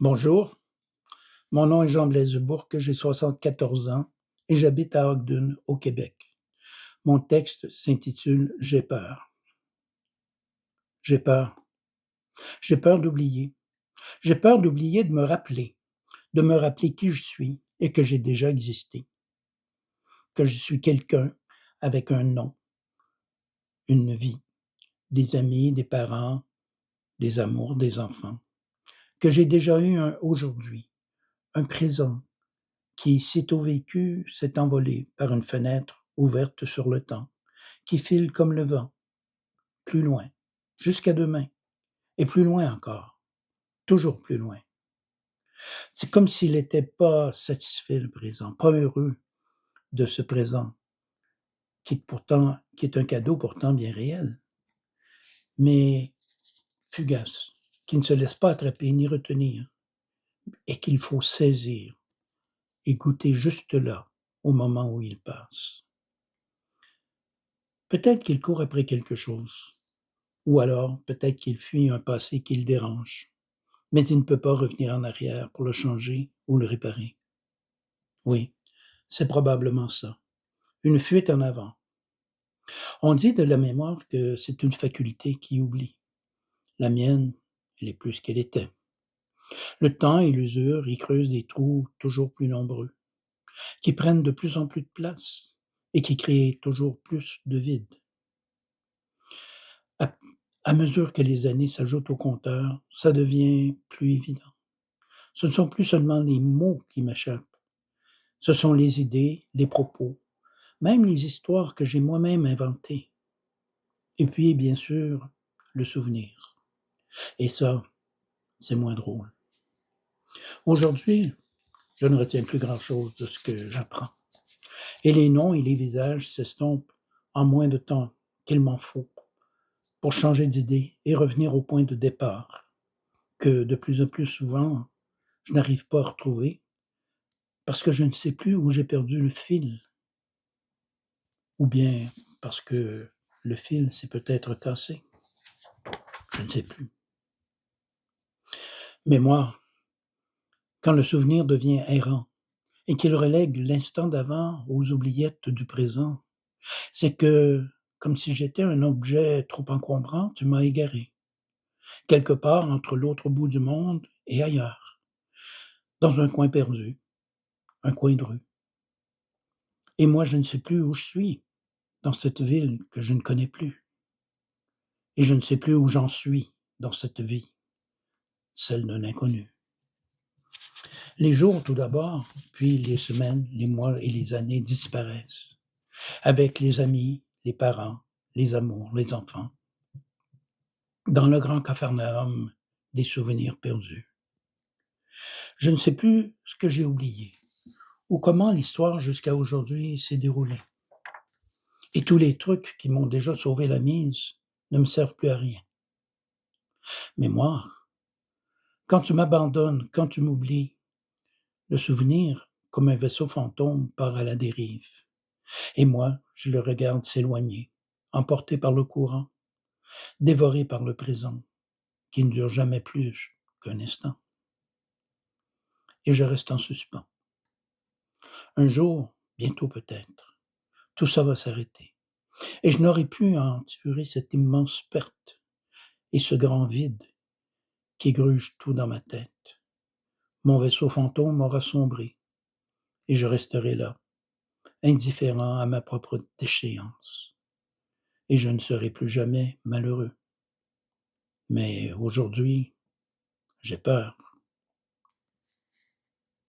Bonjour, mon nom est Jean-Blaise Dubourque, j'ai 74 ans et j'habite à Ogden, au Québec. Mon texte s'intitule J'ai peur. J'ai peur. J'ai peur d'oublier. J'ai peur d'oublier de me rappeler qui je suis et que j'ai déjà existé, que je suis quelqu'un avec un nom, une vie, des amis, des parents, des amours, des enfants, que j'ai déjà eu un aujourd'hui, un présent qui, sitôt vécu, s'est envolé par une fenêtre ouverte sur le temps, qui file comme le vent, plus loin, jusqu'à demain, et plus loin encore, toujours plus loin. C'est comme s'il n'était pas satisfait le présent, pas heureux de ce présent, qui est un cadeau pourtant bien réel, mais fugace, qui ne se laisse pas attraper ni retenir, et qu'il faut saisir et goûter juste là, au moment où il passe. Peut-être qu'il court après quelque chose, ou alors peut-être qu'il fuit un passé qui le dérange. Mais il ne peut pas revenir en arrière pour le changer ou le réparer. Oui, c'est probablement ça. Une fuite en avant. On dit de la mémoire que c'est une faculté qui oublie. La mienne, elle est plus qu'elle était. Le temps et l'usure y creusent des trous toujours plus nombreux, qui prennent de plus en plus de place et qui créent toujours plus de vide. À, à mesure que les années s'ajoutent au compteur, ça devient plus évident. Ce ne sont plus seulement les mots qui m'échappent, ce sont les idées, les propos, même les histoires que j'ai moi-même inventées. Et puis, bien sûr, le souvenir. Et ça, c'est moins drôle. Aujourd'hui, je ne retiens plus grand-chose de ce que j'apprends. Et les noms et les visages s'estompent en moins de temps qu'il m'en faut pour changer d'idée et revenir au point de départ, que de plus en plus souvent, je n'arrive pas à retrouver parce que je ne sais plus où j'ai perdu le fil, ou bien parce que le fil s'est peut-être cassé. Je ne sais plus. Mais moi, quand le souvenir devient errant et qu'il relègue l'instant d'avant aux oubliettes du présent, c'est que, comme si j'étais un objet trop encombrant, tu m'as égaré, quelque part entre l'autre bout du monde et ailleurs, dans un coin perdu, un coin de rue. Et moi, je ne sais plus où je suis, dans cette ville que je ne connais plus. Et je ne sais plus où j'en suis dans cette vie, celle d'un inconnu. Les jours tout d'abord, puis les semaines, les mois et les années disparaissent, avec les amis, les parents, les amours, les enfants, dans le grand capharnaüm des souvenirs perdus. Je ne sais plus ce que j'ai oublié, ou comment l'histoire jusqu'à aujourd'hui s'est déroulée. Et tous les trucs qui m'ont déjà sauvé la mise ne me servent plus à rien. Mais moi, quand tu m'abandonnes, quand tu m'oublies, le souvenir, comme un vaisseau fantôme, part à la dérive. Et moi, je le regarde s'éloigner, emporté par le courant, dévoré par le présent, qui ne dure jamais plus qu'un instant. Et je reste en suspens. Un jour, bientôt peut-être, tout ça va s'arrêter. Et je n'aurai plus à endurer cette immense perte et ce grand vide qui gruge tout dans ma tête. Mon vaisseau fantôme aura sombré et je resterai là, indifférent à ma propre déchéance. Et je ne serai plus jamais malheureux. Mais aujourd'hui, j'ai peur.